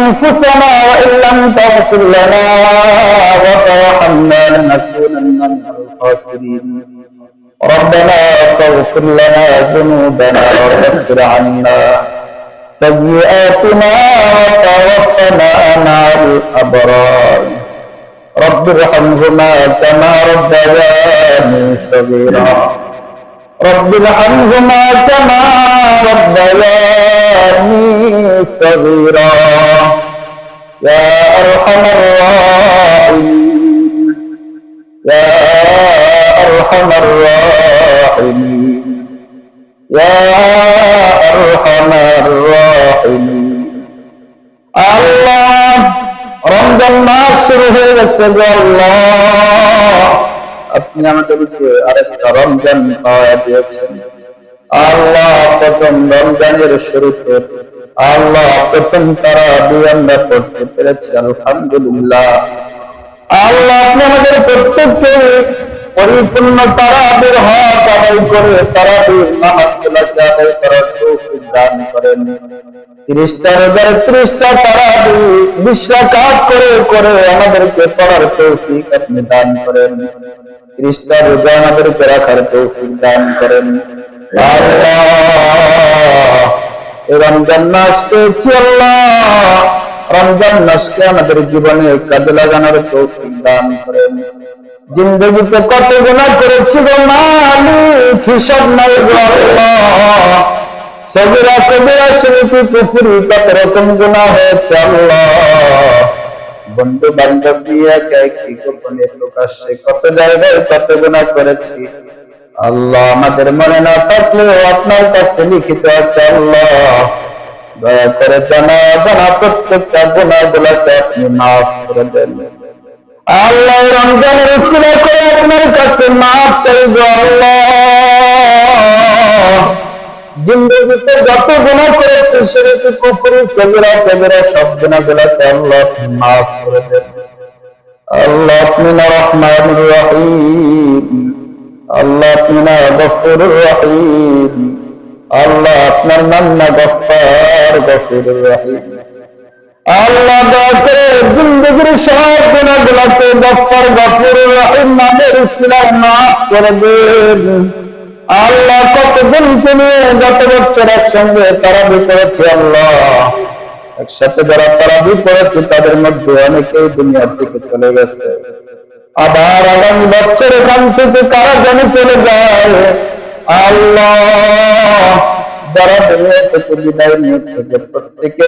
أنفسنا وإن لم تغفر لنا وترحمنا لنكونن من الخاسرين ربنا فاغفر لنا ذنوبنا وكفر عنا سيئاتنا وتوفنا مع الأبرار رب ارحمهما كما ربياني صغيرا رب ارحمهما كما ربياني صغيرا يا أرحم الراحمين يا أرحم الراحمين يا أرحم الراحمين الله রমজান মাস শুরু হয়ে গেছে গো আল্লাহ, আপনি আমাদেরকে আরেকটা রমজান পাওয়া দিয়েছেন আল্লাহ। প্রথম রমজানের শুরুতে আল্লাহ প্রথম তারাবি আমরা পড়তে পেরেছি, আলহামদুলিল্লাহ। আল্লাহ আপনি আমাদের প্রত্যেককে পরিপূর্ণ তারাবির হক আদায় করে তারাবির নামাজগুলোকে আদায় করার তৌফিক দান করেন। 30টা রোজার 30টা তারাবি 20 রাকাত করে করে আমাদেরকে পড়ার তৌফিক আপনি দান করেন। 30টা রোজা আমাদেরকে রাখার তৌফিক দান করেন আল্লাহ। এই রমজান মাস পেয়েছি আল্লাহ, রমজান মাসকে আমাদের জীবনে কাজে লাগানোর তৌফিক দান করেন। জিন্দগিতে কত গুনাহ করেছি গো মালিক, হিসাব নাই গো আল্লাহ। সগীরা কবিরা শিরকি কুফরি কত রকম গুনাহ হয়েছে আল্লাহ। বন্ধু বান্ধব দিয়ে একাকি গোপনে প্রকাশ্যে কত জায়গায় কত গুনাহ করেছি আল্লাহ। আমাদের মনে না থাকলেও আপনার কাছে লিখিত আছে আল্লাহ। দয়া করে জানা জানা প্রত্যেকটা গুনাহগুলোকে আপনি মাফ করে দেন আল্লাহ। রমজানের উসিলা করে আপনার কাছে মাফ চাইবো আল্লাহ। জিন্দগিতে যত গুনাহ করেছি শিরক কুফরি সগীরা কবিরা সব গুনাহগুলোকে আল্লাহ মাফ করে দেন আল্লাহ। আপনি না রহমানুর রহিম আল্লাহ, আপনি না গফুরুর রহিম আল্লাহ, আপনার নাম না গফফার গফুরুর রহিম আল্লাহ। দয়া করে জিন্দগির সব গুনাহগুলোকে গফফার গফুরুর রহিম নামের উসিলায় মাফ করে দেন আল্লাহ। কতদিন নিয়ে গত বছর একসঙ্গে তারাবি পড়েছি আল্লাহ। একসাথে যারা তারাবি পড়েছে তাদের মধ্যে অনেকেই দুনিয়া থেকে চলে গেছে, আবার আগামী বছর এখান থেকে কারা জানি চলে যায় আল্লাহ। যারা দুনিয়া থেকে বিদায় নিয়ে থেকে প্রত্যেকে